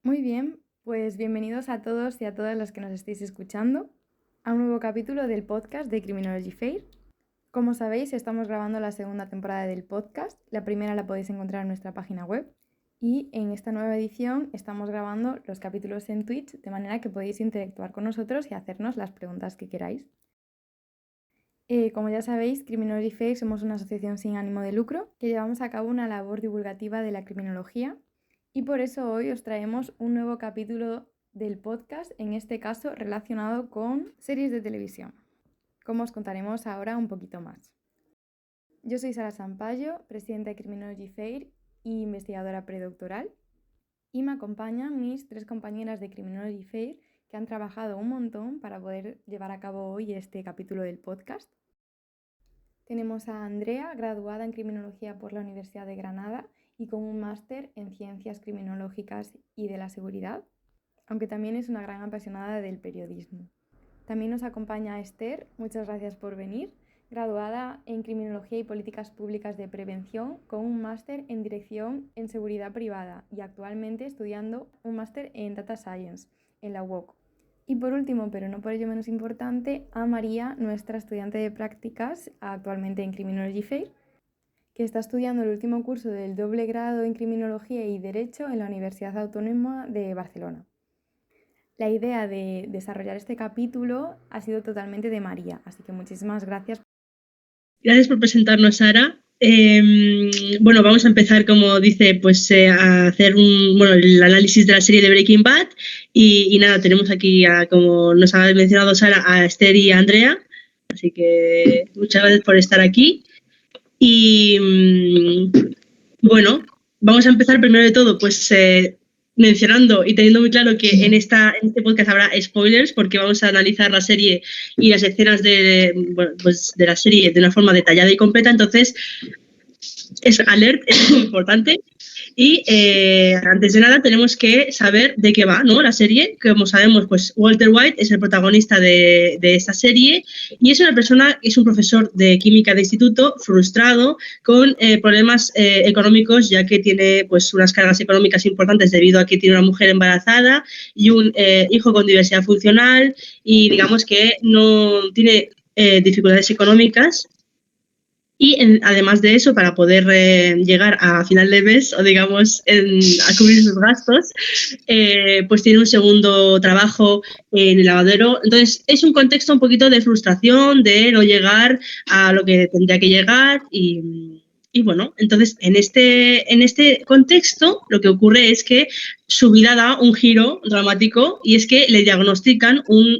Muy bien, pues bienvenidos a todos y a todas las que nos estéis escuchando a un nuevo capítulo del podcast de Criminology Fair. Como sabéis, estamos grabando la segunda temporada del podcast. La primera la podéis encontrar en nuestra página web. Y en esta nueva edición estamos grabando los capítulos en Twitch, de manera que podéis interactuar con nosotros y hacernos las preguntas que queráis. Como ya sabéis, Criminology Fair somos una asociación sin ánimo de lucro que llevamos a cabo una labor divulgativa de la criminología y por eso hoy os traemos un nuevo capítulo del podcast, en este caso relacionado con series de televisión, como os contaremos ahora un poquito más. Yo soy Sara Sampaio, presidenta de Criminology Fair y investigadora predoctoral, y me acompañan mis tres compañeras de Criminology Fair que han trabajado un montón para poder llevar a cabo hoy este capítulo del podcast. Tenemos a Andrea, graduada en Criminología por la Universidad de Granada y con un máster en Ciencias Criminológicas y de la Seguridad, aunque también es una gran apasionada del periodismo. También nos acompaña Esther, muchas gracias por venir, graduada en Criminología y Políticas Públicas de Prevención con un máster en Dirección en Seguridad Privada y actualmente estudiando un máster en Data Science en la UOC. Y por último, pero no por ello menos importante, a María, nuestra estudiante de prácticas actualmente en Criminology Fair, que está estudiando el último curso del doble grado en Criminología y Derecho en la Universidad Autónoma de Barcelona. La idea de desarrollar este capítulo ha sido totalmente de María, así que muchísimas gracias. Gracias por presentarnos, Sara. Bueno, vamos a empezar, como dice, pues a hacer el análisis de la serie de Breaking Bad y nada, tenemos aquí, como nos ha mencionado Sara, a Esther y a Andrea, así que muchas gracias por estar aquí. Y bueno, vamos a empezar primero de todo, pues mencionando y teniendo muy claro que en este podcast habrá spoilers porque vamos a analizar la serie y las escenas de la serie de una forma detallada y completa, entonces es muy importante. Y antes de nada tenemos que saber de qué va, ¿no?, la serie. Como sabemos, pues Walter White es el protagonista de esta serie y es una persona, es un profesor de química de instituto frustrado con problemas económicos, ya que tiene pues unas cargas económicas importantes debido a que tiene una mujer embarazada y un hijo con diversidad funcional y digamos que no tiene dificultades económicas. Y además de eso, para poder llegar a final de mes o digamos a cubrir sus gastos, pues tiene un segundo trabajo en el lavadero. Entonces es un contexto un poquito de frustración, de no llegar a lo que tendría que llegar y bueno, entonces en este contexto lo que ocurre es que su vida da un giro dramático y es que le diagnostican un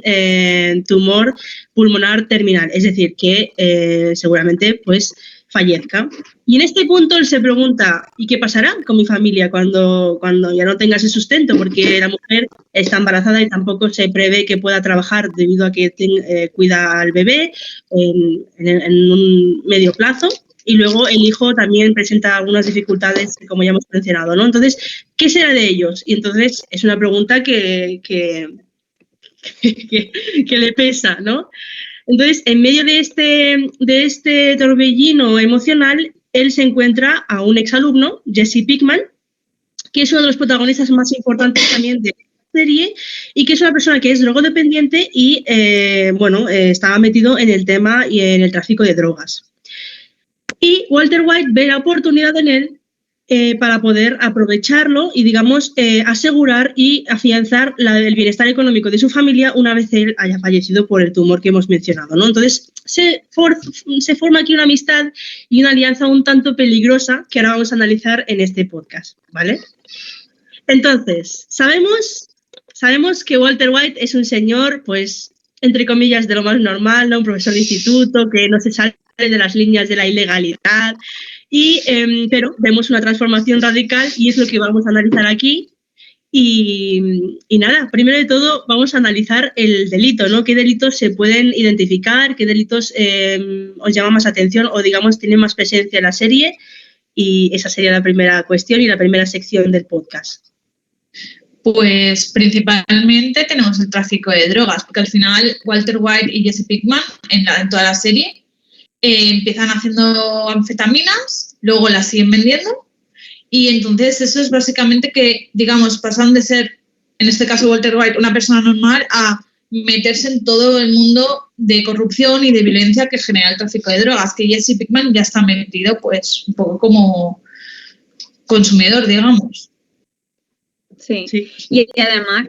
tumor pulmonar terminal, es decir, que seguramente pues fallezca. Y en este punto él se pregunta, ¿y qué pasará con mi familia cuando ya no tenga ese sustento? Porque la mujer está embarazada y tampoco se prevé que pueda trabajar debido a que cuida al bebé en un medio plazo. Y luego el hijo también presenta algunas dificultades, como ya hemos mencionado, ¿no? Entonces, ¿qué será de ellos? Y entonces es una pregunta que le pesa, ¿no? Entonces, en medio de este torbellino emocional, él se encuentra a un exalumno, Jesse Pinkman, que es uno de los protagonistas más importantes también de la serie y que es una persona que es drogodependiente y, estaba metido en el tema y en el tráfico de drogas. Y Walter White ve la oportunidad en él para poder aprovecharlo y, digamos, asegurar y afianzar el bienestar económico de su familia una vez él haya fallecido por el tumor que hemos mencionado, ¿no? Entonces, se forma aquí una amistad y una alianza un tanto peligrosa que ahora vamos a analizar en este podcast, ¿vale? Entonces, sabemos que Walter White es un señor, pues, entre comillas, de lo más normal, ¿no? Un profesor de instituto que no se sale de las líneas de la ilegalidad, pero vemos una transformación radical y es lo que vamos a analizar aquí. Y nada, primero de todo vamos a analizar el delito, ¿no? ¿Qué delitos se pueden identificar? ¿Qué delitos os llaman más atención o, digamos, tienen más presencia en la serie? Y esa sería la primera cuestión y la primera sección del podcast. Pues principalmente tenemos el tráfico de drogas, porque al final Walter White y Jesse Pinkman en toda la serie empiezan haciendo anfetaminas, luego las siguen vendiendo Y entonces eso es básicamente que, digamos, pasan de ser, en este caso Walter White, una persona normal a meterse en todo el mundo de corrupción y de violencia que genera el tráfico de drogas, que Jesse Pinkman ya está metido pues un poco como consumidor, digamos. Sí. Y además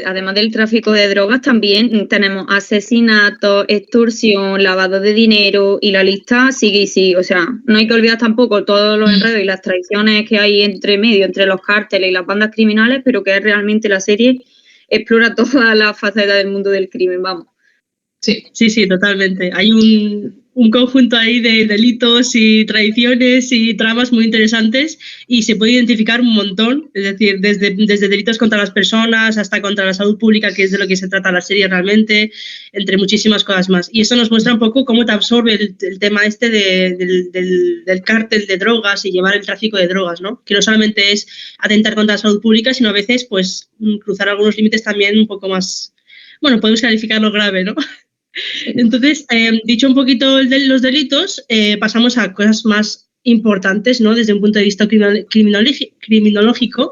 además del tráfico de drogas también tenemos asesinatos, extorsión, lavado de dinero y la lista sigue y sigue. O sea, no hay que olvidar tampoco todos los enredos y las traiciones que hay entre medio, entre los cárteles y las bandas criminales, pero que realmente la serie explora toda la faceta del mundo del crimen, vamos. Sí, totalmente. Hay un conjunto ahí de delitos y traiciones y tramas muy interesantes y se puede identificar un montón, es decir, desde delitos contra las personas hasta contra la salud pública, que es de lo que se trata la serie realmente, entre muchísimas cosas más. Y eso nos muestra un poco cómo te absorbe el tema este del cártel de drogas y llevar el tráfico de drogas, ¿no? Que no solamente es atentar contra la salud pública, sino a veces pues cruzar algunos límites también un poco más, bueno, podemos calificarlo grave, ¿no? Entonces, dicho un poquito los delitos, pasamos a cosas más importantes, ¿no? Desde un punto de vista criminológico,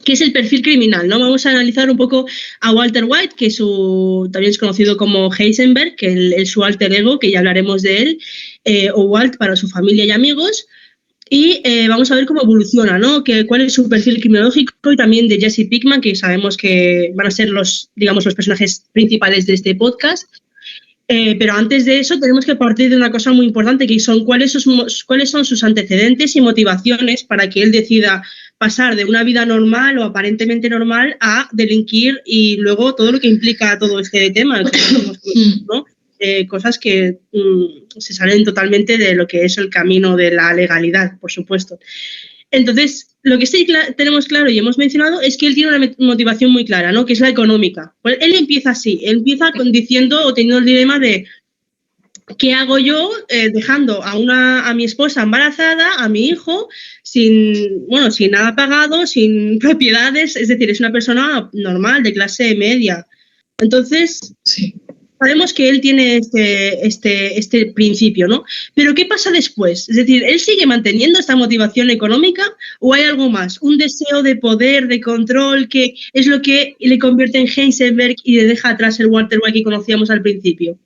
que es el perfil criminal, ¿no? Vamos a analizar un poco a Walter White, que también es conocido como Heisenberg, que es su alter ego, que ya hablaremos de él, o Walt para su familia y amigos. Y vamos a ver cómo evoluciona, ¿no? Cuál es su perfil criminológico y también de Jesse Pinkman, que sabemos que van a ser los personajes principales de este podcast. Pero antes de eso tenemos que partir de una cosa muy importante, que son cuáles son sus antecedentes y motivaciones para que él decida pasar de una vida normal o aparentemente normal a delinquir y luego todo lo que implica todo este tema, ¿no? Cosas que se salen totalmente de lo que es el camino de la legalidad, por supuesto. Entonces, lo que sí tenemos claro y hemos mencionado es que él tiene una motivación muy clara, ¿no? Que es la económica. Pues él empieza así, empieza diciendo o teniendo el dilema de ¿qué hago yo dejando a mi esposa embarazada, a mi hijo, sin nada pagado, sin propiedades? Es decir, es una persona normal, de clase media. Entonces, sabemos que él tiene este principio, ¿no? Pero ¿qué pasa después? Es decir, ¿él sigue manteniendo esta motivación económica o hay algo más? Un deseo de poder, de control, que es lo que le convierte en Heisenberg y le deja atrás el Walter White que conocíamos al principio.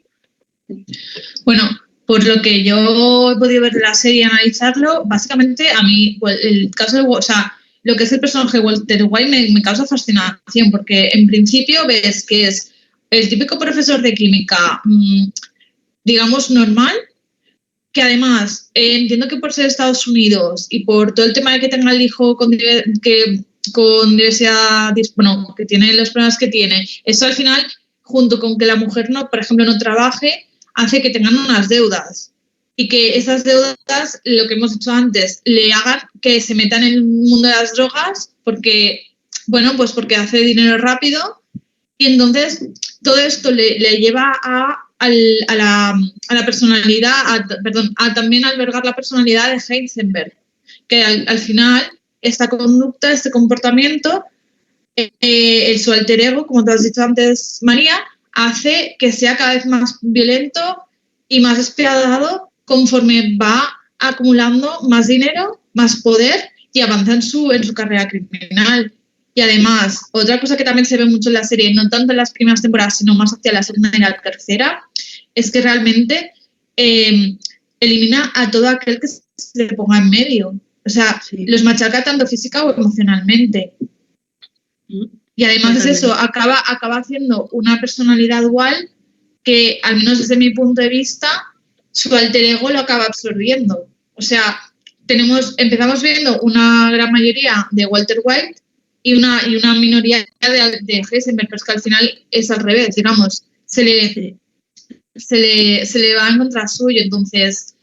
Bueno, por lo que yo he podido ver de la serie y analizarlo, básicamente a mí el caso de... O sea, lo que es el personaje de Walter White me causa fascinación porque en principio ves que es el típico profesor de química, digamos, normal, que además entiendo que por ser Estados Unidos y por todo el tema de que tenga el hijo con diversidad, bueno, que tiene los problemas que tiene, eso al final, junto con que la mujer, no, por ejemplo, no trabaje, hace que tengan unas deudas y que esas deudas, lo que hemos dicho antes, le hagan que se metan en el mundo de las drogas porque, bueno, pues porque hace dinero rápido. Y entonces todo esto le lleva a la personalidad, a también albergar la personalidad de Heisenberg, que al final esta conducta, este comportamiento, su alter ego, como te has dicho antes, María, hace que sea cada vez más violento y más despiadado conforme va acumulando más dinero, más poder y avanza en su carrera criminal. Y además, otra cosa que también se ve mucho en la serie, no tanto en las primeras temporadas, sino más hacia la segunda y la tercera, es que realmente elimina a todo aquel que se le ponga en medio. O sea, los machaca tanto física o emocionalmente. Y además es eso, acaba haciendo una personalidad dual que, al menos desde mi punto de vista, su alter ego lo acaba absorbiendo. O sea, empezamos viendo una gran mayoría de Walter White y una minoría de Heisenberg, pero es que al final es al revés, digamos, se le va en contra suyo. Entonces,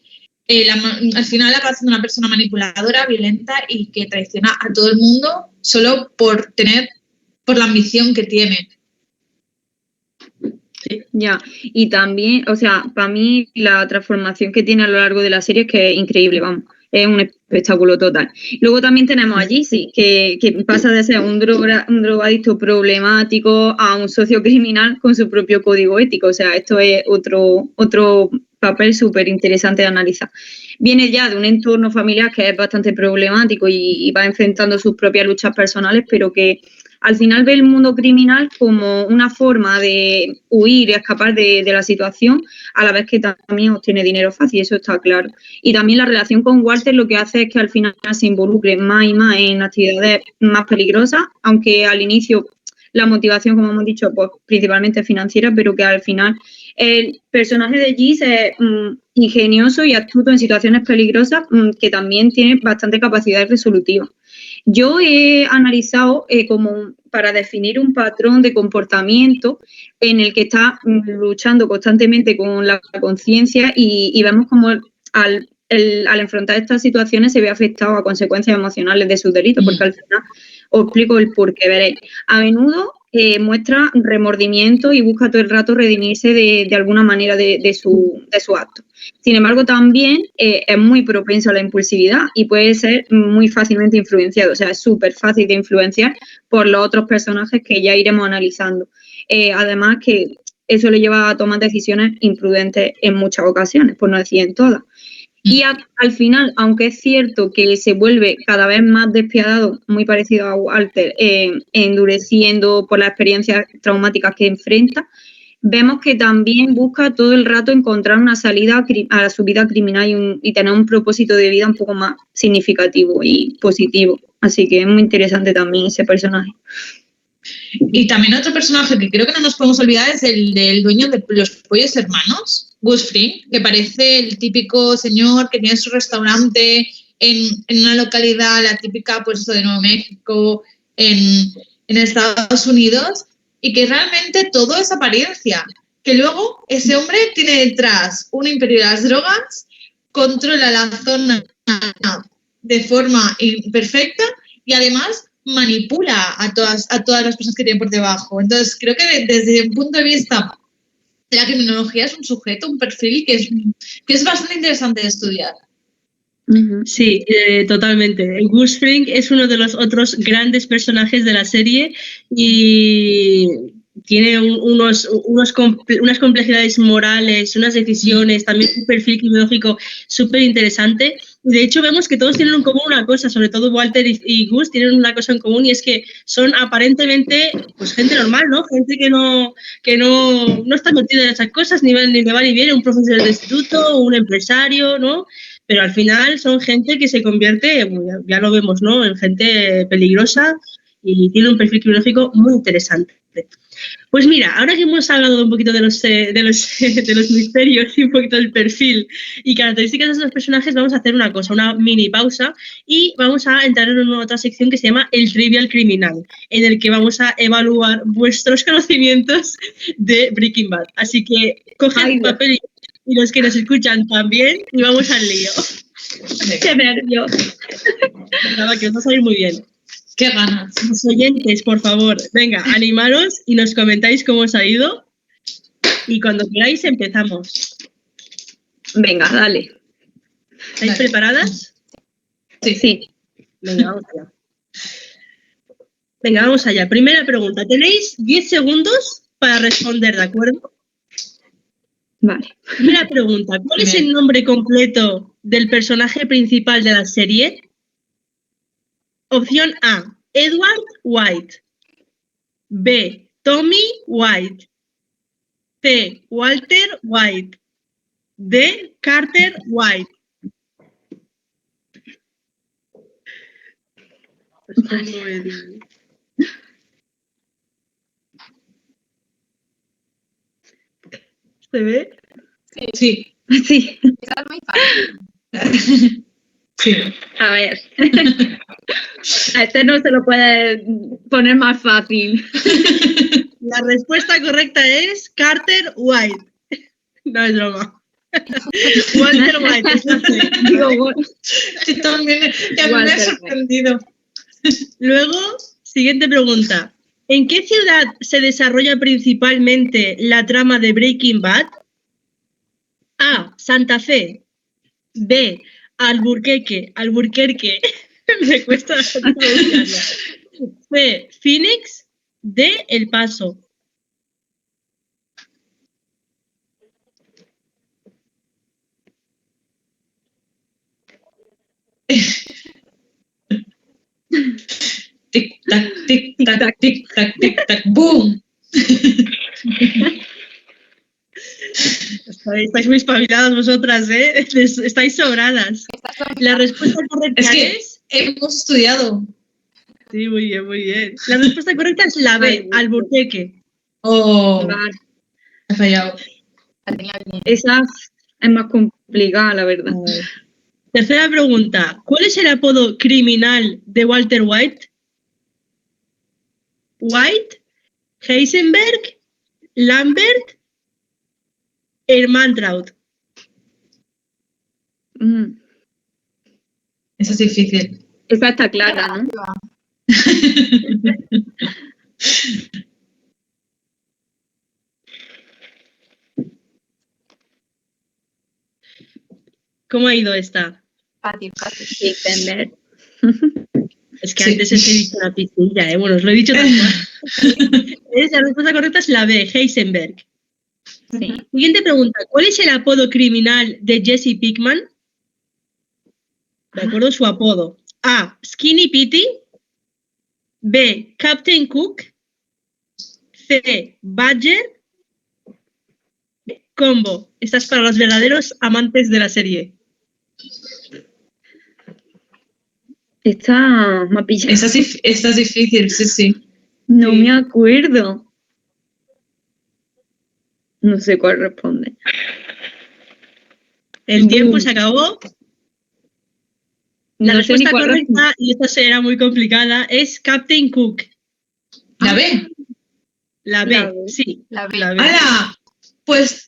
al final acaba siendo una persona manipuladora, violenta y que traiciona a todo el mundo solo por la ambición que tiene. Sí. Ya, y también, o sea, para mí la transformación que tiene a lo largo de la serie es que es increíble, vamos, es un espectáculo total. Luego también tenemos a Jesse, que pasa de ser un drogadicto problemático a un socio criminal con su propio código ético, o sea, esto es otro papel súper interesante de analizar. viene ya de un entorno familiar que es bastante problemático y va enfrentando sus propias luchas personales, pero que al final ve el mundo criminal como una forma de huir y escapar de la situación, a la vez que también obtiene dinero fácil, eso está claro. Y también la relación con Walter lo que hace es que al final se involucre más y más en actividades más peligrosas, aunque al inicio la motivación, como hemos dicho, pues principalmente financiera, pero que al final el personaje de Gis es ingenioso y astuto en situaciones peligrosas, que también tiene bastante capacidad resolutiva. Yo he analizado para definir un patrón de comportamiento en el que está luchando constantemente con la conciencia y vemos como al enfrentar estas situaciones se ve afectado a consecuencias emocionales de sus delitos, porque al final os explico el por qué, veréis. A menudo muestra remordimiento y busca todo el rato redimirse de alguna manera de su acto. Sin embargo, también es muy propenso a la impulsividad y puede ser muy fácilmente influenciado. O sea, es súper fácil de influenciar por los otros personajes que ya iremos analizando. Además que eso le lleva a tomar decisiones imprudentes en muchas ocasiones, por no decir en todas. Y al final, aunque es cierto que se vuelve cada vez más despiadado, muy parecido a Walter, endureciendo por las experiencias traumáticas que enfrenta, vemos que también busca todo el rato encontrar una salida a su vida criminal y tener un propósito de vida un poco más significativo y positivo. Así que es muy interesante también ese personaje. Y también otro personaje que creo que no nos podemos olvidar es el del dueño de los Pollos Hermanos, Gus Fring, que parece el típico señor que tiene su restaurante en una localidad, la típica puesto de Nuevo México, en Estados Unidos, y que realmente todo es apariencia. Que luego ese hombre tiene detrás un imperio de las drogas, controla la zona de forma imperfecta y además manipula a todas las personas que tienen por debajo. Entonces, creo que desde un punto de vista de la criminología es un sujeto, un perfil que es bastante interesante de estudiar. Sí, totalmente. El Gus Fring es uno de los otros grandes personajes de la serie y tiene unas complejidades morales, unas decisiones, también un perfil criminológico súper interesante. De hecho, vemos que todos tienen en común una cosa, sobre todo Walter y Gus tienen una cosa en común y es que son aparentemente pues gente normal, ¿no? Gente que no está metida en esas cosas, ni va ni viene, un profesor de instituto, un empresario, ¿no? Pero al final son gente que se convierte, ya lo vemos, ¿no?, en gente peligrosa y tiene un perfil criminológico muy interesante. Pues mira, ahora que hemos hablado un poquito de los misterios y un poquito del perfil y características de estos personajes, vamos a hacer una cosa, una mini pausa y vamos a entrar en una otra sección que se llama el Trivial Criminal, en el que vamos a evaluar vuestros conocimientos de Breaking Bad. Así que coged papel y los que nos escuchan también y vamos al lío. ¡Qué nervios! Nada, que os va a salir muy bien. ¡Qué ganas! Los oyentes, por favor, venga, animaros y nos comentáis cómo os ha ido. Y cuando queráis empezamos. Venga, dale. ¿Estáis preparadas? Sí. Venga, vamos allá. Venga, vamos allá. Primera pregunta. Tenéis 10 segundos para responder, ¿de acuerdo? Vale. Primera pregunta. ¿Cuál es el nombre completo del personaje principal de la serie? Opción A, Edward White. B, Tommy White. C, Walter White. D, Carter White. Vale. ¿Se ve? Sí. Sí. Es muy fácil. Sí. A ver. A este no se lo puede poner más fácil. La respuesta correcta es Carter White. No es broma. Walter White, es la C. Digo, Yo también, que a mí me ha sorprendido. Luego, siguiente pregunta. ¿En qué ciudad se desarrolla principalmente la trama de Breaking Bad? A, Santa Fe. B, Albuquerque. Me cuesta bastante pronunciarlo. C, Phoenix. D, El Paso. Tic, tac, tic, tac, tic, tac, tic, tac, ¡boom! Estáis muy espabiladas vosotras, ¿eh? Estáis sobradas. La respuesta correcta Es que es... hemos estudiado. Sí, muy bien, muy bien. La respuesta correcta es la B, Alburquerque. Oh, Vale. he fallado. La tenía bien. Esa es más complicada, la verdad. Tercera pregunta. ¿Cuál es el apodo criminal de Walter White? White, Heisenberg, Lambert, Ehrmantraut. Eso es difícil. Esa está clara, ¿no? ¿Cómo ha ido esta? Fácil. Heisenberg. Es que Sí. antes he dicho una pistilla, ¿eh? Bueno, os lo he dicho tal cual. La respuesta correcta es la B, Heisenberg. Sí. Siguiente pregunta. ¿Cuál es el apodo criminal de Jesse Pinkman? De acuerdo, su apodo. A, Skinny Petey. B, Captain Cook. C, Badger. Combo. Esta es para los verdaderos amantes de la serie. Esta me ha pillado. Esta es difícil, sí, sí. No me acuerdo. No sé cuál responde. El tiempo se acabó. La No sé ni respuesta cuál correcta, y esta será muy complicada, es Captain Cook. ¿La B? La B, La B. sí. La B. La B. ¡Hala! Pues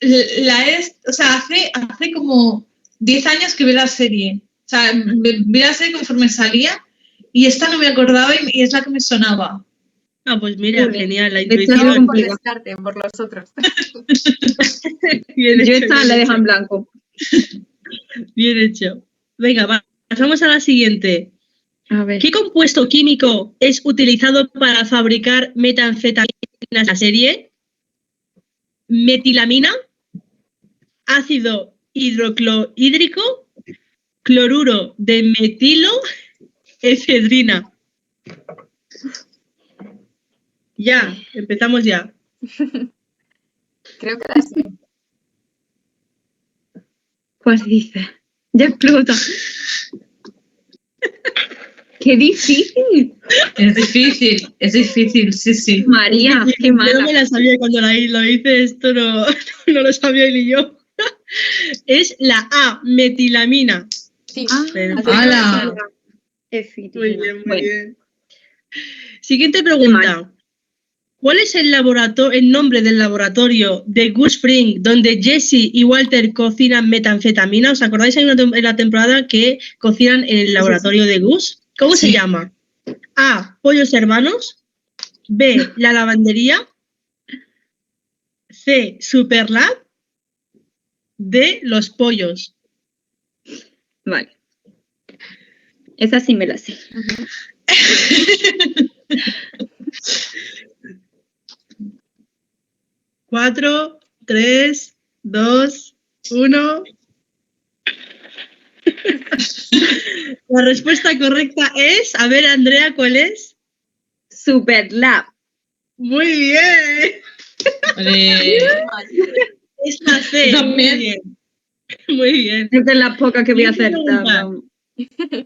hace como 10 años que vi la serie. O sea, vi la serie conforme salía y esta no me acordaba y es la que me sonaba. Ah, pues mira, Muy bien. genial, la Esta es intuición. Por complicada. descarte, por los otros. Bien Yo hecho, esta bien la dejo hecho. en blanco. Bien hecho. Venga, pasamos a la siguiente. A ver. ¿Qué compuesto químico es utilizado para fabricar metanfetaminas en la serie? Metilamina, ácido hidroclorhídrico, cloruro de metilo, efedrina. Ya, empezamos ya. Creo que la sé. ¿Cuál dice? Ya explota. ¡Qué difícil! Es difícil, sí, sí. María, qué Yo no mala. me la sabía cuando lo hice, esto no, no lo sabía ni yo. Es la A, metilamina. Sí. Pero- ¡Hala! Muy bien, muy Bueno, bien. Siguiente pregunta. ¿Cuál es el nombre del laboratorio de Gus Fring donde Jesse y Walter cocinan metanfetamina? ¿Os acordáis en la temporada que cocinan en el laboratorio de Gus? ¿Cómo se llama? A, Pollos Hermanos. B, La Lavandería. C, Superlab. D, Los Pollos. vale. Esa sí me la sé. 4, 3, 2, 1. La respuesta correcta es, a ver, Andrea, ¿cuál es? Superlab. Muy bien. Es la C. También. Muy bien. Muy bien. Es de las pocas que voy a Siguiente acertar. pregunta. Vamos.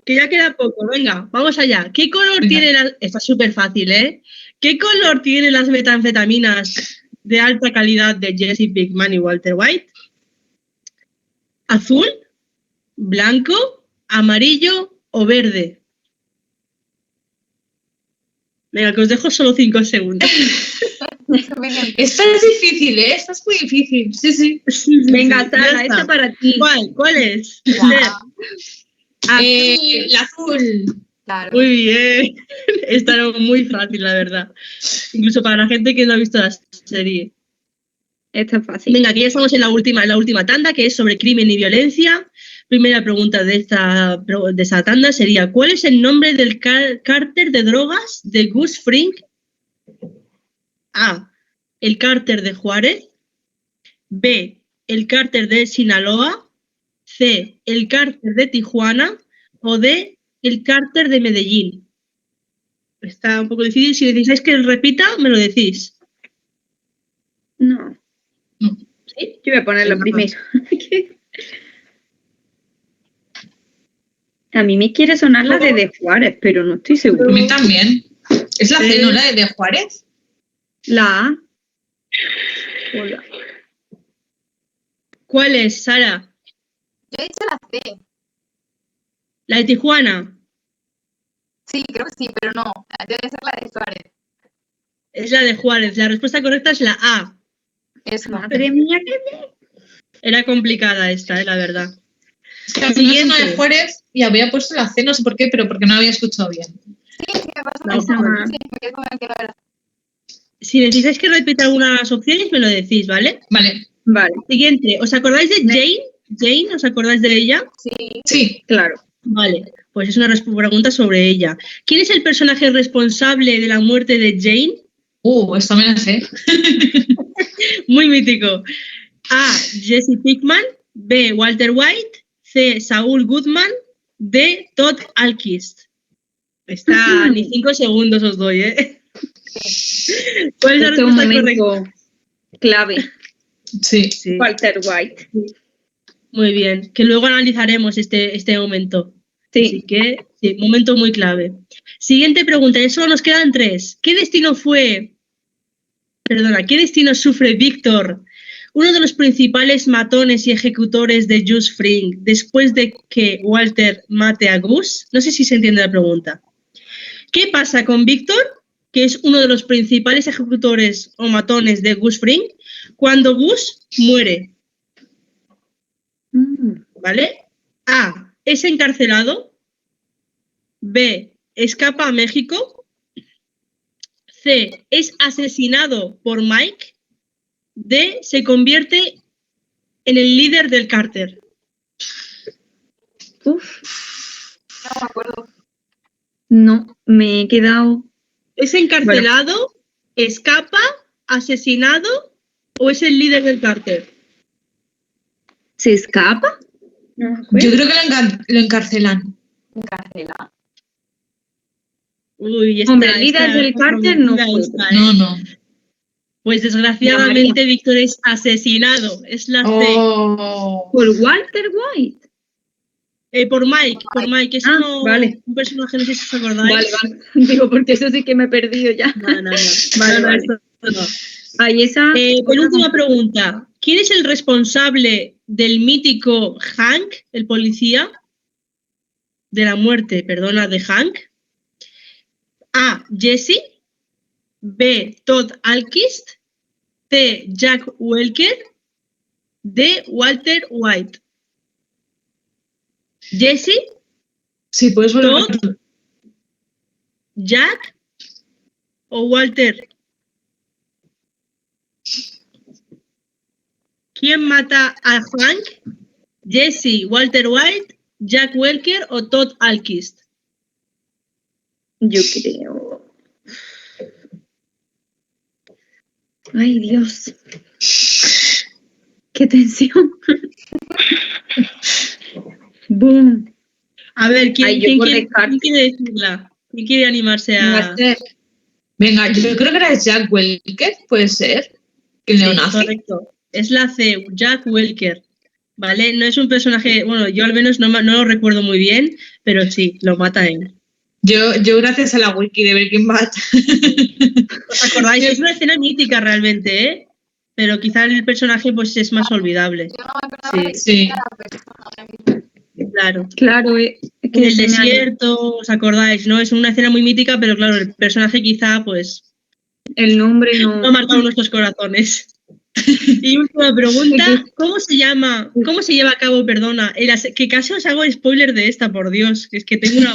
Que ya queda poco. Venga, vamos allá. ¿Qué color Venga. tiene las... Esta es súper fácil, ¿eh? ¿Qué color tienen las metanfetaminas de alta calidad de Jesse Pinkman y Walter White? ¿Azul? ¿Blanco? ¿Amarillo o verde? Venga, que os dejo solo 5 segundos. Esta es difícil, ¿eh? Esta es muy difícil. Sí, sí. Venga, ya Sara, está. esta para ti. ¿Cuál es? El azul. Claro. Muy bien. Esta era muy fácil, la verdad. Incluso para la gente que no ha visto la serie. Esta es fácil. Venga, aquí ya estamos en la última tanda, que es sobre crimen y violencia. Primera pregunta de esta tanda sería, ¿cuál es el nombre del cárter de drogas de Gus Fring? A, el cárter de Juárez. B, el cárter de Sinaloa. C, el cárter de Tijuana. O D, el cárter de Medellín. Está un poco difícil. Si necesitáis que repita, me lo decís. No. No. ¿Sí? Yo voy a ponerlo primero. A mí me quiere sonar la de Juárez, pero no estoy A segura. mí también. ¿Es la C, no la de Juárez? La A. Hola. ¿Cuál es, Sara? Yo he dicho la C. ¿La de Tijuana? Sí, creo que sí, pero no. Debe ser la de Suárez. Es la de Juárez. La respuesta correcta es la A. Eso. Madre mía, qué bien. Era complicada esta, la verdad. Es que a mí me suena de Juárez y había puesto la C, no sé por qué, pero porque no había escuchado bien. Sí, me pasa No, lo mismo. pues. Sí, me quedo con el que no era. Si necesitáis que repita algunas opciones, me lo decís, ¿vale? Vale. Vale, Siguiente. ¿Os acordáis de Jane? ¿Jane? ¿Os acordáis de ella? Sí. Sí. claro. Vale, pues es una pregunta sobre ella. ¿Quién es el personaje responsable de la muerte de Jane? Esta me la sé. Muy mítico. A. Jesse Pinkman. B. Walter White. C. Saul Goodman. D. Todd Alquist. Está ni 5 segundos os doy, ¿eh? ¿Cuál es la Este es un respuesta momento correcta? clave. Sí. Sí, Walter White. muy bien. Que luego analizaremos este momento. Así Sí. que, sí, momento muy clave. Siguiente pregunta, ya solo nos quedan 3. ¿Qué destino sufre Víctor, uno de los principales matones y ejecutores de Gus Fring, después de que Walter mate a Gus? No sé si se entiende la pregunta. ¿Qué pasa con Víctor, que es uno de los principales ejecutores o matones de Gus Fring, cuando Gus muere? ¿Vale? A. Es encarcelado. B. Escapa a México. C. Es asesinado por Mike. D. Se convierte en el líder del cártel. Uf, No me acuerdo. no, me he quedado. ¿Es encarcelado, escapa, asesinado o es el líder del cártel? ¿Se escapa? No me acuerdo. Yo creo que lo encarcelan. Encarcelada. Uy, Hombre, el líder del cártel no fue. No. Pues desgraciadamente Víctor es asesinado. Es la C. Oh. ¿Por Walter White? Por Mike. Es Vale. un personaje, no sé si os acordáis. Vale. Digo, porque eso sí que me he perdido ya. No. Vale. Esto no. Ahí esa. Penúltima pregunta. ¿Quién es el responsable del mítico Hank, el policía? De la muerte, perdona, de Hank. A. Jesse. B. Todd Alquist. C. Jack Welker. D. Walter White. Jesse. Sí, puedes volver a Todd, Jack o Walter. ¿Quién mata a Hank? Jesse, Walter White, Jack Welker o Todd Alquist. Yo creo. Ay, Dios. Qué tensión. Boom. A ver, ¿quién quiere decirla? ¿Quién quiere animarse a...? Venga, yo creo que era Jack Welker, ¿puede ser? ¿El neonazi? Correcto. Es la C, Jack Welker. ¿Vale? No es un personaje... Bueno, yo al menos no lo recuerdo muy bien, pero sí, lo mata él. Yo gracias a la wiki de Breaking Bad. ¿Os acordáis? Es una escena mítica realmente, ¿eh? Pero quizá el personaje pues es más olvidable. Yo no me acordaba Sí. Claro. Claro, es En que el desierto, ¿os acordáis? ¿No? Es una escena muy mítica, pero claro, el personaje quizá pues el nombre no ha marcado nuestros corazones. Y última pregunta, ¿cómo se lleva a cabo, perdona, que casi os hago spoiler de esta, por Dios, que es que tengo una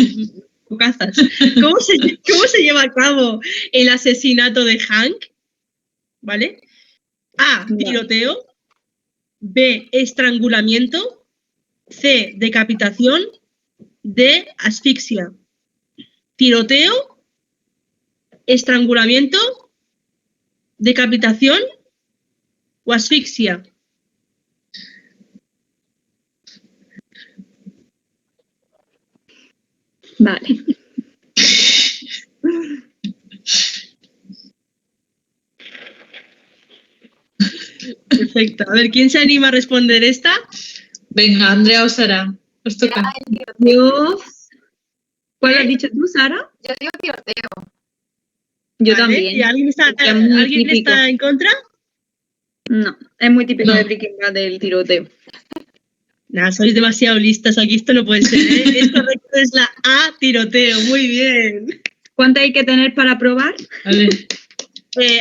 bocazas. ¿Cómo se lleva a cabo el asesinato de Hank? ¿Vale? A, tiroteo. B, estrangulamiento. C, decapitación. D, asfixia. Tiroteo, estrangulamiento, decapitación o asfixia. Vale. Perfecto. A ver, ¿quién se anima a responder esta? Venga, Andrea o Sara, os toca. Yo... ¿Cuál has dicho tú, Sara? Yo digo tiroteo. Yo Vale, también. ¿y alguien Es muy ¿alguien típico. está en contra? No, es muy típico No. de Breaking Bad del tiroteo. Nada, sois demasiado listas aquí, esto no puede ser, ¿eh? Es correcto, es la A, tiroteo, muy bien. ¿Cuánto hay que tener para probar? Vale.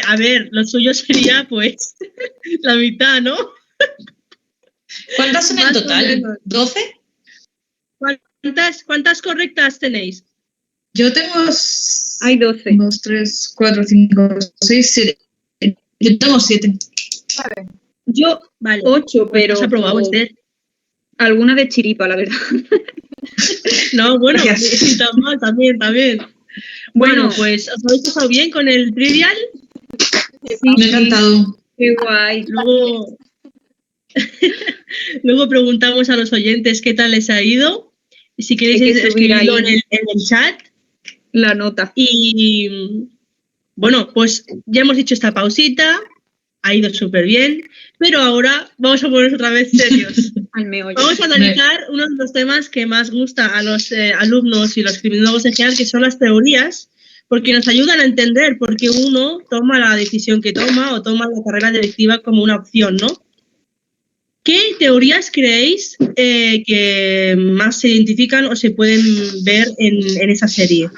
A ver, lo suyo sería, pues, la mitad, ¿no? ¿Cuántas son en Más o total? menos. ¿12? ¿Cuántas correctas tenéis? Yo tengo... Hay 12. 2, 3, 4, 5, 6, 7. Yo tengo 7. Vale. Yo Vale. 8, pero ¿Has aprobado, Esther? alguna de chiripa, la verdad. No, bueno, Gracias. sí, también. Bueno, pues, ¿os habéis pasado bien con el trivial? Sí, Me ha encantado. qué guay. Luego preguntamos a los oyentes qué tal les ha ido. Y si queréis Hay que subir escribirlo ahí en el chat. la nota. Y bueno, pues ya hemos hecho esta pausita. Ha ido súper bien. Pero ahora vamos a ponernos otra vez serios. Al meollo. Vamos a analizar uno de los temas que más gusta a los alumnos y los criminólogos en general, que son las teorías, porque nos ayudan a entender por qué uno toma la decisión que toma o toma la carrera delictiva como una opción, ¿no? ¿Qué teorías creéis que más se identifican o se pueden ver en esa serie?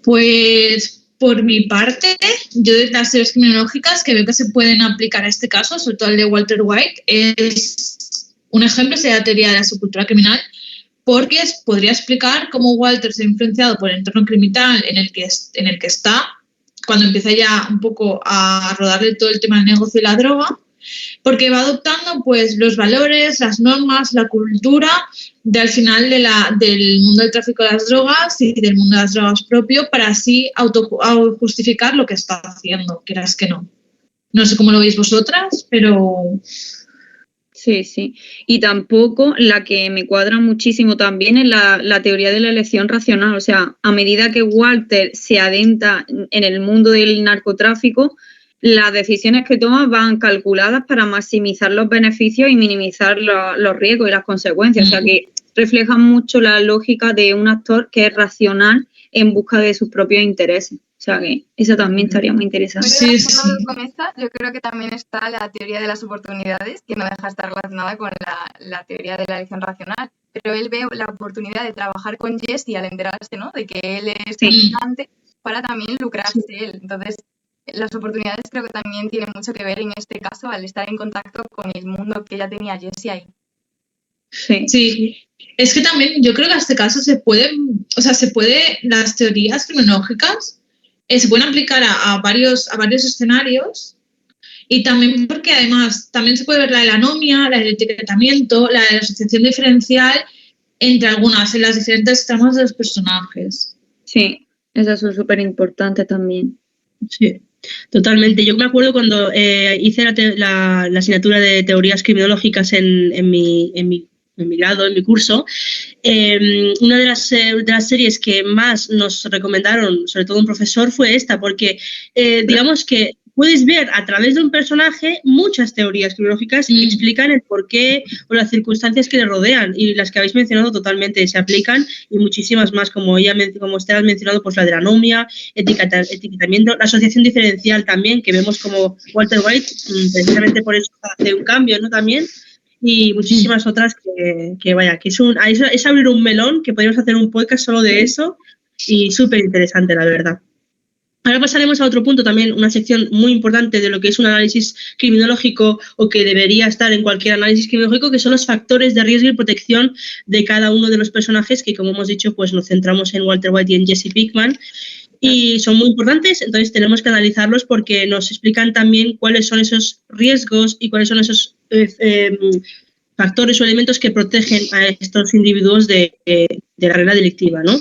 Pues por mi parte, yo de las teorías criminológicas que veo que se pueden aplicar a este caso, sobre todo el de Walter White, es un ejemplo sería la teoría de la subcultura criminal, porque podría explicar cómo Walter se ha influenciado por el entorno criminal en el que está, cuando empieza ya un poco a rodarle todo el tema del negocio y la droga, porque va adoptando pues los valores, las normas, la cultura al final del mundo del tráfico de las drogas y del mundo de las drogas propio para así justificar lo que está haciendo, quieras que no. No sé cómo lo veis vosotras, pero... Sí. Y tampoco la que me cuadra muchísimo también es la teoría de la elección racional. O sea, a medida que Walter se adentra en el mundo del narcotráfico, las decisiones que toma van calculadas para maximizar los beneficios y minimizar los riesgos y las consecuencias. O sea, que reflejan mucho la lógica de un actor que es racional en busca de sus propios intereses. O sea, que eso también estaría muy interesante. Sí. Con esta, yo creo que también está la teoría de las oportunidades, que no deja de estar relacionada con la teoría de la elección racional. Pero él ve la oportunidad de trabajar con Jesse al enterarse, ¿no?, de que él es traficante, para también lucrarse él. Entonces, las oportunidades creo que también tienen mucho que ver en este caso al estar en contacto con el mundo que ya tenía Jesse ahí. Sí. Es que también yo creo que en este caso las teorías criminológicas se pueden aplicar a varios escenarios, y también porque además también se puede ver la de la anomia, la del etiquetamiento, la de la asociación diferencial entre algunas, en las diferentes tramas de los personajes. Sí, esas son súper importantes también. Sí, totalmente. Yo me acuerdo cuando hice la asignatura de teorías criminológicas en mi grado, en mi curso, una de las series que más nos recomendaron, sobre todo un profesor, fue esta, porque digamos que puedes ver a través de un personaje muchas teorías criminológicas que explican el porqué o las circunstancias que le rodean, y las que habéis mencionado totalmente se aplican, y muchísimas más, como usted ha mencionado, pues la de la anomia, etiquetamiento, la asociación diferencial también, que vemos como Walter White precisamente por eso hace un cambio, ¿no?, también. Y muchísimas otras que es abrir un melón, que podríamos hacer un podcast solo de eso, y súper interesante, la verdad. Ahora pasaremos a otro punto también, una sección muy importante de lo que es un análisis criminológico, o que debería estar en cualquier análisis criminológico, que son los factores de riesgo y protección de cada uno de los personajes, que como hemos dicho, pues nos centramos en Walter White y en Jesse Pinkman. Y son muy importantes, entonces tenemos que analizarlos porque nos explican también cuáles son esos riesgos y cuáles son esos factores o elementos que protegen a estos individuos de la carrera delictiva, ¿no?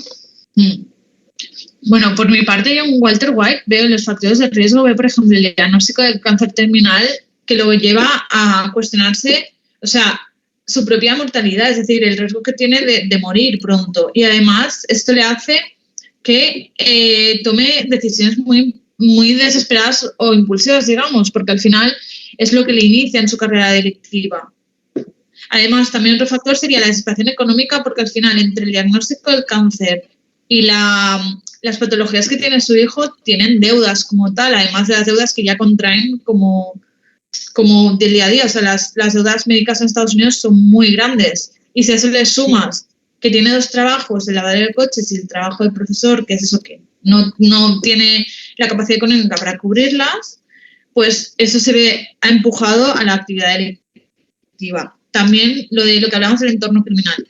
Bueno, por mi parte, yo en Walter White veo los factores de riesgo, por ejemplo, el diagnóstico del cáncer terminal, que lo lleva a cuestionarse, o sea, su propia mortalidad, es decir, el riesgo que tiene de morir pronto. Y además, esto le hace que tome decisiones muy, muy desesperadas o impulsivas, digamos, porque al final es lo que le inicia en su carrera delictiva. Además, también otro factor sería la desesperación económica, porque al final, entre el diagnóstico del cáncer y las patologías que tiene su hijo, tienen deudas como tal, además de las deudas que ya contraen como del día a día. O sea, las deudas médicas en Estados Unidos son muy grandes. Y si a eso le sumas que tiene 2 trabajos, el lavadero de coches y el trabajo de profesor, que es eso que no tiene la capacidad económica para cubrirlas, pues eso ha empujado a la actividad delictiva. También lo que hablamos del entorno criminal.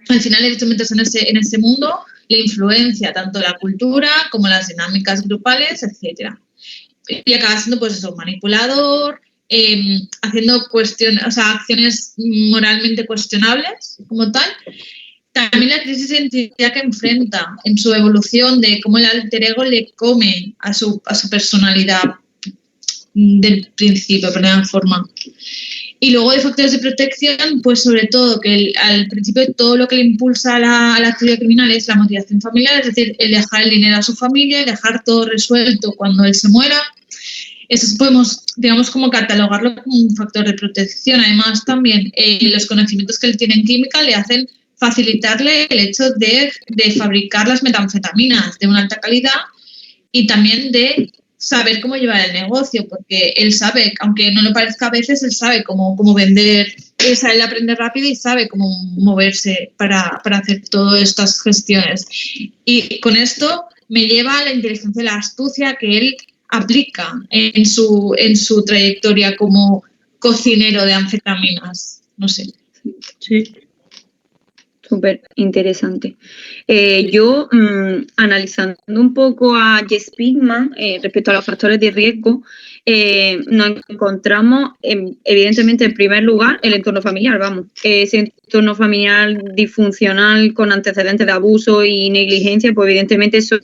Al final, el hecho de meterse en ese mundo le influencia tanto la cultura como las dinámicas grupales, etcétera. Y acaba siendo, pues eso, manipulador, haciendo acciones moralmente cuestionables como tal. También la crisis de identidad que enfrenta en su evolución, de cómo el alter ego le come a su personalidad del principio, por alguna forma. Y luego de factores de protección, pues sobre todo que al principio todo lo que le impulsa a la actividad criminal es la motivación familiar, es decir, el dejar el dinero a su familia, el dejar todo resuelto cuando él se muera. Eso podemos, digamos, como catalogarlo como un factor de protección. Además, también los conocimientos que él tiene en química le hacen facilitarle el hecho de fabricar las metanfetaminas de una alta calidad y también de saber cómo llevar el negocio, porque él sabe, aunque no le parezca a veces, él sabe cómo vender, él aprende rápido y sabe cómo moverse para hacer todas estas gestiones. Y con esto me lleva a la inteligencia y la astucia que él aplica en su trayectoria como cocinero de anfetaminas. No sé. Sí. Súper interesante. Yo, analizando un poco a Jesse Pinkman respecto a los factores de riesgo, nos encontramos, evidentemente, en primer lugar, el entorno familiar, ese entorno familiar disfuncional con antecedentes de abuso y negligencia, pues evidentemente son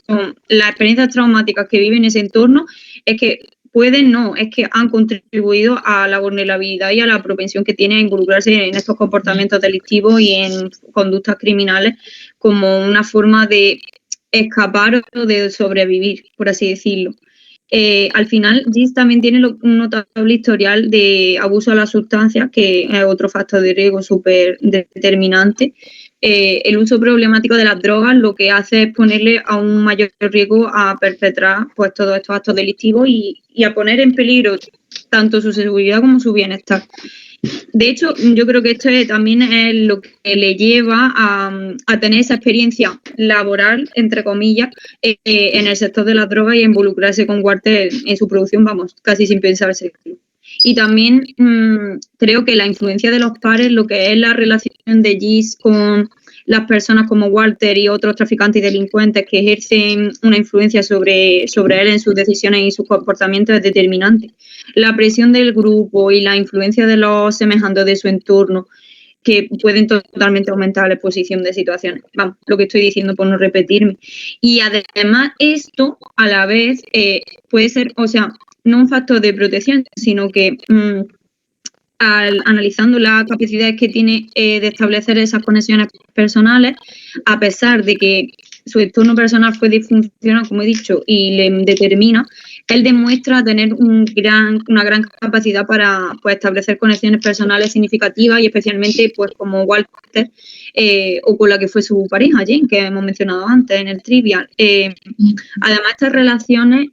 las experiencias traumáticas que viven en ese entorno, es que es que han contribuido a la vulnerabilidad y a la propensión que tiene a involucrarse en estos comportamientos delictivos y en conductas criminales como una forma de escapar o de sobrevivir, por así decirlo. Al final, Gis también tiene un notable historial de abuso a las sustancias, que es otro factor de riesgo súper determinante. El uso problemático de las drogas lo que hace es ponerle a un mayor riesgo a perpetrar pues todos estos actos delictivos y a poner en peligro tanto su seguridad como su bienestar. De hecho, yo creo que esto también es lo que le lleva a tener esa experiencia laboral, entre comillas, en el sector de las drogas y a involucrarse con Walter en su producción, casi sin pensárselo. Y también creo que la influencia de los pares, lo que es la relación de Gis con las personas como Walter y otros traficantes y delincuentes que ejercen una influencia sobre él en sus decisiones y sus comportamientos, es determinante. La presión del grupo y la influencia de los semejantes de su entorno, que pueden totalmente aumentar la exposición de situaciones. Lo que estoy diciendo por no repetirme. Y además esto, a la vez, puede ser, no un factor de protección, sino que analizando las capacidades que tiene de establecer esas conexiones personales, a pesar de que su entorno personal fue disfuncional, como he dicho, y le determina, él demuestra tener una gran capacidad para establecer conexiones personales significativas y especialmente pues como Walter o con la que fue su pareja, Jane, que hemos mencionado antes en el Trivial. Además, estas relaciones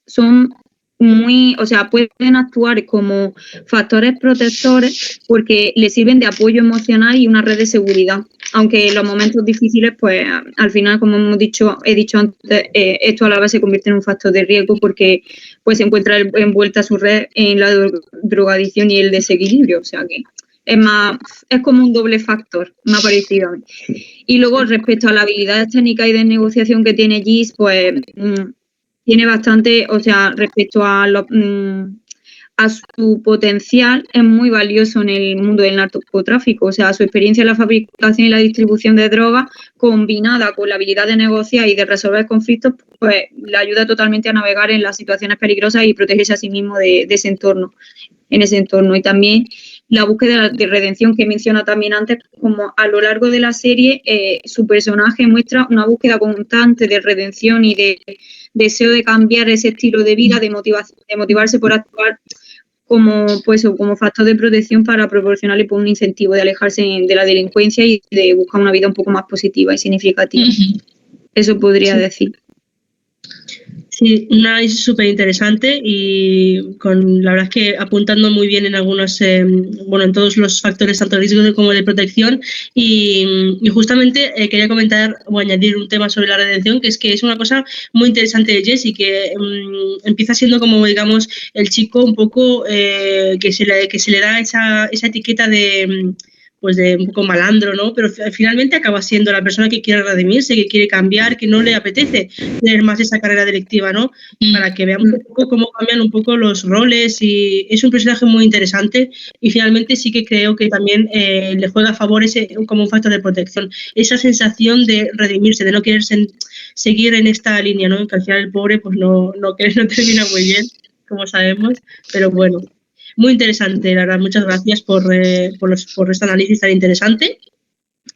son pueden actuar como factores protectores porque le sirven de apoyo emocional y una red de seguridad. Aunque en los momentos difíciles, pues al final, como he dicho antes, esto a la vez se convierte en un factor de riesgo porque pues se encuentra envuelta su red en la drogadicción y el desequilibrio. O sea que es como un doble factor, me ha parecido a mí. Y luego, respecto a las habilidades técnicas y de negociación que tiene Gis, pues tiene bastante, respecto a su potencial, es muy valioso en el mundo del narcotráfico. Su experiencia en la fabricación y la distribución de drogas, combinada con la habilidad de negociar y de resolver conflictos, pues le ayuda totalmente a navegar en las situaciones peligrosas y protegerse a sí mismo de ese entorno, en ese entorno. Y también la búsqueda de redención que menciona también antes, como a lo largo de la serie, su personaje muestra una búsqueda constante de redención y de deseo de cambiar ese estilo de vida, de motivarse por actuar como factor de protección para proporcionarle un incentivo de alejarse de la delincuencia y de buscar una vida un poco más positiva y significativa. Eso podría decir. Sí, un análisis súper interesante y la verdad es que apuntando muy bien en algunos, en todos los factores, tanto de riesgo como de protección. Y justamente quería comentar o añadir un tema sobre la redención, que es una cosa muy interesante de Jesse, que empieza siendo como, digamos, el chico un poco que se le da esa etiqueta de un poco malandro, ¿no? Pero finalmente acaba siendo la persona que quiere redimirse, que quiere cambiar, que no le apetece tener más esa carrera delictiva, ¿no? Para que veamos un poco cómo cambian un poco los roles, y es un personaje muy interesante y finalmente sí que creo que también le juega a favor como un factor de protección, esa sensación de redimirse, de no querer seguir en esta línea, ¿no? Que al final el pobre pues no termina muy bien, como sabemos, pero bueno. Muy interesante, la verdad. Muchas gracias por este análisis tan interesante.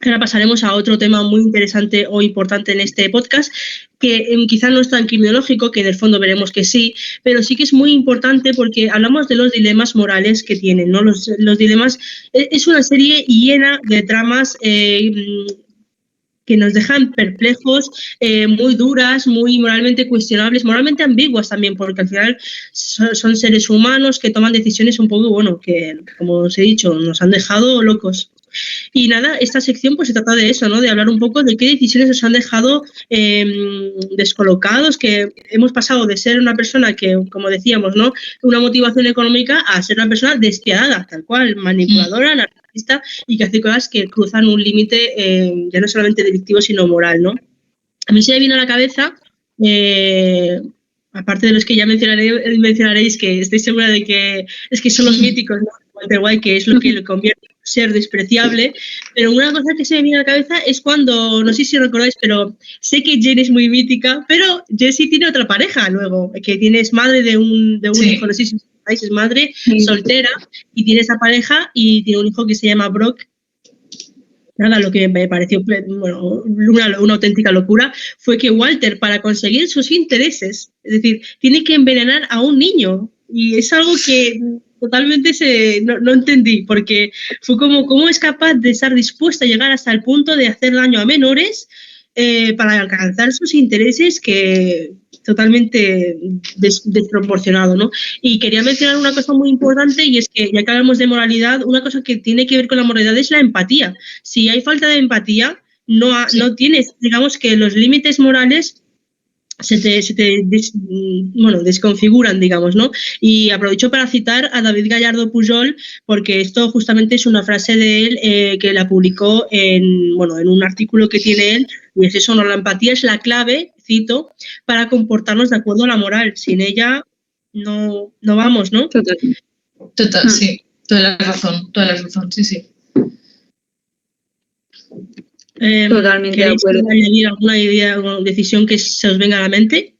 Ahora pasaremos a otro tema muy interesante o importante en este podcast, que quizás no es tan criminológico, que en el fondo veremos que sí, pero sí que es muy importante porque hablamos de los dilemas morales que tienen, ¿no? Los dilemas. Es una serie llena de tramas que nos dejan perplejos, muy duras, muy moralmente cuestionables, moralmente ambiguas también, porque al final son seres humanos que toman decisiones un poco, que como os he dicho, nos han dejado locos. Y nada, esta sección pues se trata de eso, ¿no? De hablar un poco de qué decisiones nos han dejado descolocados, que hemos pasado de ser una persona que, como decíamos, ¿no? Una motivación económica a ser una persona despiadada, tal cual, manipuladora, narcisista, y que hace cosas que cruzan un límite ya no solamente delictivo, sino moral, ¿no? A mí se me viene a la cabeza, aparte de los que ya mencionaréis, que estoy segura de que son los míticos, ¿no? Walter White, que es lo que le convierte en un ser despreciable, pero una cosa que se me viene a la cabeza es cuando, no sé si recordáis, pero sé que Jane es muy mítica, pero Jessie tiene otra pareja luego, que es madre de un hijo, no sé si es madre soltera, y tiene esa pareja y tiene un hijo que se llama Brock. Nada, lo que me pareció una auténtica locura fue que Walter, para conseguir sus intereses, es decir, tiene que envenenar a un niño, y es algo que totalmente no entendí, porque fue como cómo es capaz de estar dispuesta a llegar hasta el punto de hacer daño a menores para alcanzar sus intereses, que totalmente desproporcionado, ¿no? Y quería mencionar una cosa muy importante, y es que ya que hablamos de moralidad, una cosa que tiene que ver con la moralidad es la empatía. Si hay falta de empatía, no tienes, digamos, que los límites morales se te desconfiguran, digamos, ¿no? Y aprovecho para citar a David Gallardo Pujol, porque esto justamente es una frase de él que la publicó en un artículo que tiene él, y es eso, ¿no? La empatía es la clave, cito, para comportarnos de acuerdo a la moral. Sin ella no vamos, ¿no? Total, sí. Toda la razón, sí. Totalmente de acuerdo. ¿Queréis añadir alguna idea o decisión que se os venga a la mente?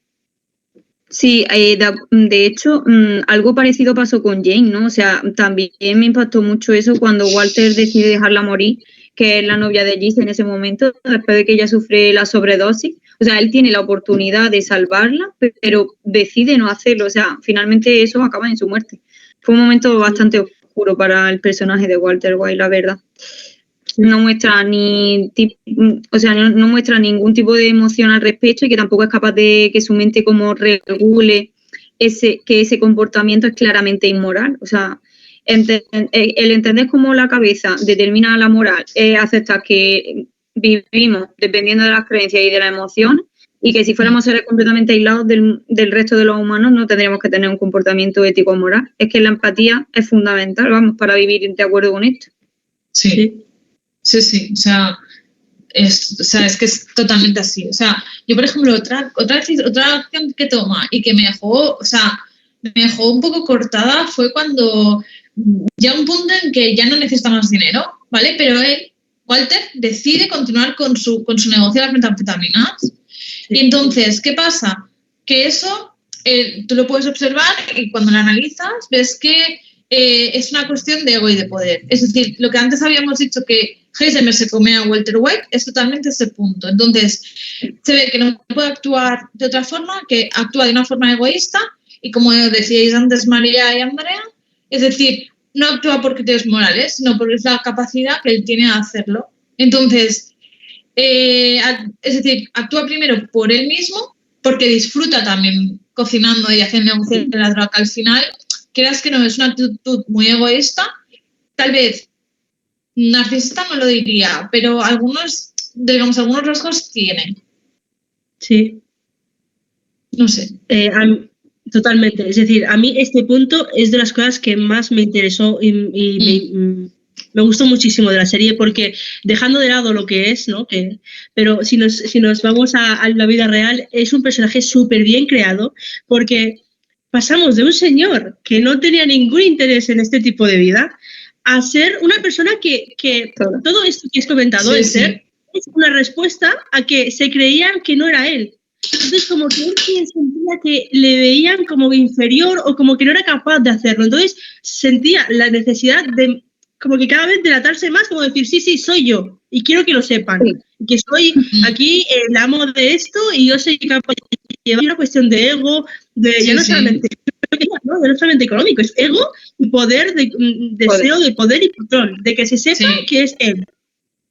Sí, de hecho, algo parecido pasó con Jane, ¿no? O sea, también me impactó mucho eso cuando Walter decide dejarla morir, que es la novia de Jesse en ese momento, después de que ella sufre la sobredosis. O sea, él tiene la oportunidad de salvarla, pero decide no hacerlo. O sea, finalmente eso acaba en su muerte. Fue un momento bastante oscuro para el personaje de Walter White, la verdad. No muestra no muestra ningún tipo de emoción al respecto, y que tampoco es capaz de que su mente como regule que ese comportamiento es claramente inmoral. O sea, el entender cómo la cabeza determina la moral es aceptar que vivimos dependiendo de las creencias y de las emociones, y que si fuéramos seres completamente aislados del resto de los humanos no tendríamos que tener un comportamiento ético o moral. Es que la empatía es fundamental, para vivir de acuerdo con esto. Sí. O sea, es que es totalmente así. O sea, yo, por ejemplo, otra acción que toma y que me dejó un poco cortada fue cuando ya un punto en que ya no necesita más dinero, ¿vale? Pero Walter, decide continuar con su negocio de las metanfetaminas. Sí. Y entonces, ¿qué pasa? Que eso tú lo puedes observar, y cuando lo analizas ves que es una cuestión de ego y de poder. Es decir, lo que antes habíamos dicho, que Heisenberg se come a Walter White, es totalmente ese punto. Entonces, se ve que no puede actuar de otra forma, que actúa de una forma egoísta, y como decíais antes María y Andrea, Es decir, no actúa por criterios morales, sino por la capacidad que él tiene de hacerlo. Entonces, es decir, actúa primero por él mismo, porque disfruta también cocinando y haciendo negocio de la droga. Al final, creas que no, es una actitud muy egoísta, tal vez narcisista no lo diría, pero algunos rasgos tiene. Sí. No sé. Totalmente. Es decir, a mí este punto es de las cosas que más me interesó y me gustó muchísimo de la serie, porque dejando de lado lo que es, ¿no? Pero si nos vamos a la vida real, es un personaje súper bien creado, porque pasamos de un señor que no tenía ningún interés en este tipo de vida a ser una persona que todo esto que has comentado, es una respuesta a que se creían que no era él. Entonces, como que él sentía que le veían como inferior o como que no era capaz de hacerlo. Entonces, sentía la necesidad de, como que cada vez delatarse más, como decir, sí, soy yo y quiero que lo sepan. Que soy aquí el amo de esto y yo soy capaz de llevar una cuestión de ego, ya no solamente económico, es ego y poder, deseo de poder y control, de que se sepa que es él.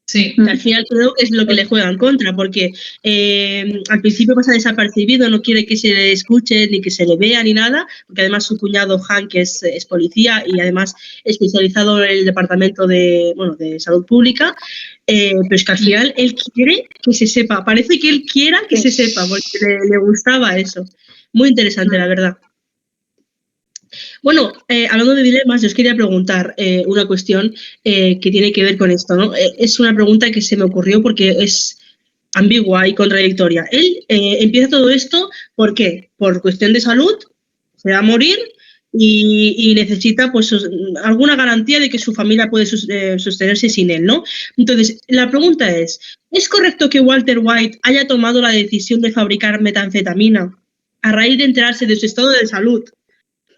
Sí. Al final creo que es lo que le juega en contra, porque al principio pasa desapercibido, no quiere que se le escuche ni que se le vea ni nada, porque además su cuñado Hank es policía y además especializado en el departamento de salud pública, pero es que al final él quiere que se sepa, parece que él quiera que se sepa, porque le gustaba eso. Muy interesante, la verdad. Bueno, hablando de dilemas, yo os quería preguntar una cuestión que tiene que ver con esto, ¿no? Es una pregunta que se me ocurrió porque es ambigua y contradictoria. Él empieza todo esto, ¿por qué? Por cuestión de salud, se va a morir y necesita pues alguna garantía de que su familia puede sostenerse sin él, ¿no? Entonces, la pregunta ¿es correcto que Walter White haya tomado la decisión de fabricar metanfetamina a raíz de enterarse de su estado de salud,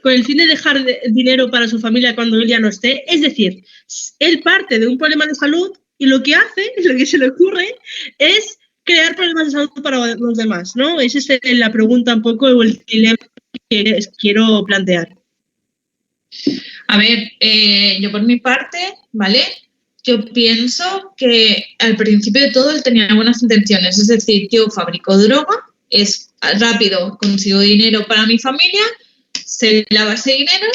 con el fin de dejar dinero para su familia cuando él ya no esté? Es decir, él parte de un problema de salud y lo que hace, lo que se le ocurre, es crear problemas de salud para los demás, ¿no? Esa es la pregunta un poco, o el dilema que quiero plantear. A ver, yo por mi parte, ¿vale? Yo pienso que al principio de todo él tenía buenas intenciones, es decir, yo fabrico droga, es rápido, consigo dinero para mi familia, se lava ese dinero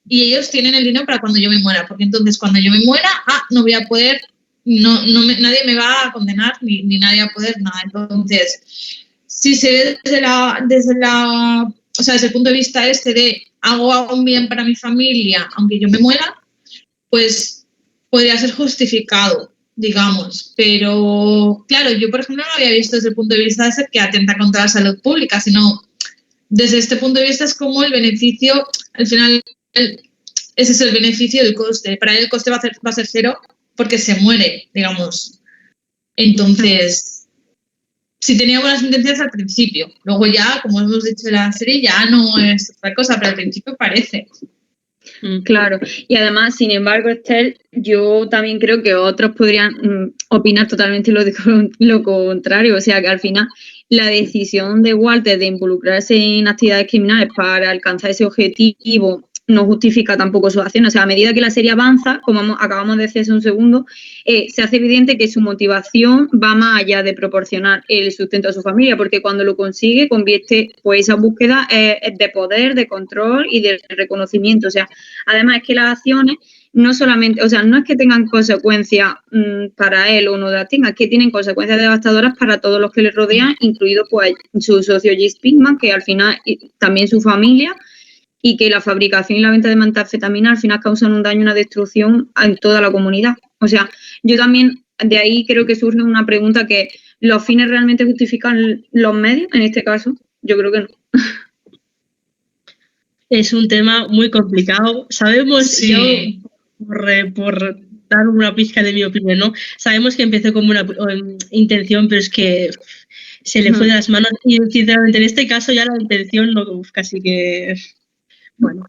y ellos tienen el dinero para cuando yo me muera, porque entonces cuando yo me muera, no voy a poder, nadie me va a condenar ni nadie va a poder nada. Entonces, si se ve desde el punto de vista de hago un bien para mi familia, aunque yo me muera, pues podría ser justificado, digamos. Pero, claro, yo, por ejemplo, no lo había visto desde el punto de vista de que atenta contra la salud pública, sino desde este punto de vista es como el beneficio, al final, ese es el beneficio del coste. Para él el coste va a ser cero porque se muere, digamos. Entonces, si tenía buenas intenciones al principio, luego ya, como hemos dicho en la serie, ya no es otra cosa, pero al principio parece. Claro, y además, sin embargo, Esther, yo también creo que otros podrían opinar totalmente lo contrario, o sea, que al final la decisión de Walter de involucrarse en actividades criminales para alcanzar ese objetivo no justifica tampoco su acción. O sea, a medida que la serie avanza, como acabamos de decir hace un segundo, se hace evidente que su motivación va más allá de proporcionar el sustento a su familia, porque cuando lo consigue, convierte pues esa búsqueda de poder, de control y de reconocimiento. O sea, además es que las acciones no solamente, o sea, no es que tengan consecuencias para él o no las tenga, es que tienen consecuencias devastadoras para todos los que le rodean, incluido pues su socio Jesse Pinkman, que al final también su familia, y que la fabricación y la venta de metanfetamina al final causan un daño y una destrucción en toda la comunidad. O sea, yo también de ahí creo que surge una pregunta que ¿los fines realmente justifican los medios en este caso? Yo creo que no. Es un tema muy complicado. Sabemos, yo por dar una pizca de mi opinión, ¿no? Sabemos que empezó como una intención, pero es que se le fue de las manos y sinceramente en este caso ya la intención no, casi que... Bueno,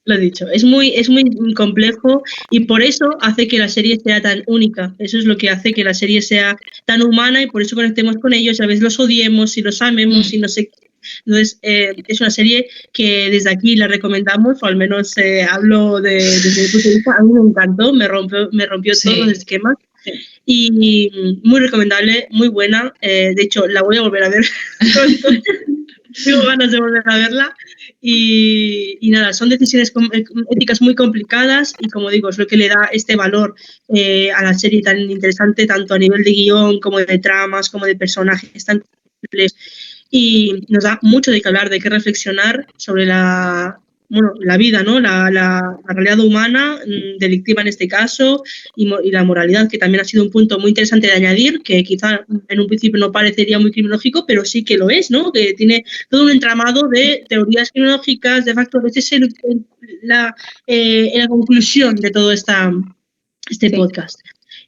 lo he dicho, es muy complejo y por eso hace que la serie sea tan única. Eso es lo que hace que la serie sea tan humana y por eso conectemos con ellos. A veces los odiemos y los amemos y no sé qué. Entonces, es una serie que desde aquí la recomendamos, o al menos hablo desde mi punto de vista. A mí me encantó, me rompió todos los esquemas. Y muy recomendable, muy buena. De hecho, la voy a volver a ver pronto. Tengo ganas de volver a verla. Y nada, son decisiones éticas muy complicadas y, como digo, es lo que le da este valor a la serie tan interesante, tanto a nivel de guión como de tramas, como de personajes tan simples. Y nos da mucho de qué hablar, de qué reflexionar sobre la vida, ¿no? La realidad humana, delictiva en este caso, y la moralidad, que también ha sido un punto muy interesante de añadir, que quizá en un principio no parecería muy criminológico, pero sí que lo es, ¿no? Que tiene todo un entramado de teorías criminológicas, de factores. Es la conclusión de todo este podcast.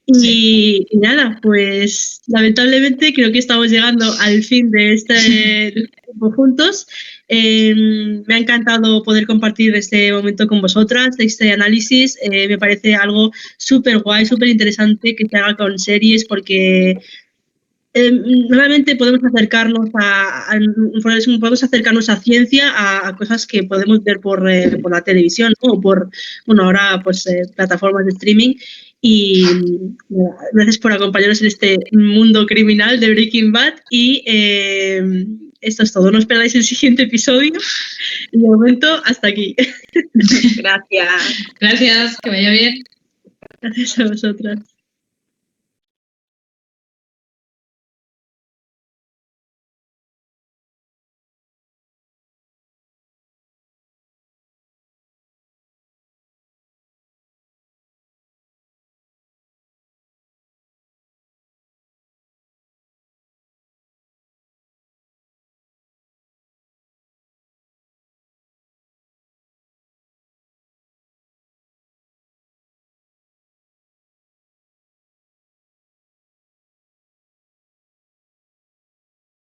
Y nada, pues lamentablemente creo que estamos llegando al fin de este tiempo juntos. Me ha encantado poder compartir este momento con vosotras, este análisis. Me parece algo súper guay, súper interesante que se haga con series, porque realmente podemos acercarnos podemos acercarnos a ciencia, a cosas que podemos ver por la televisión, ¿no? O por, ahora pues plataformas de streaming. Y gracias por acompañarnos en este mundo criminal de Breaking Bad. Y esto es todo. No os perdáis el siguiente episodio. Y de momento, hasta aquí. Gracias. Gracias, que vaya bien. Gracias a vosotras.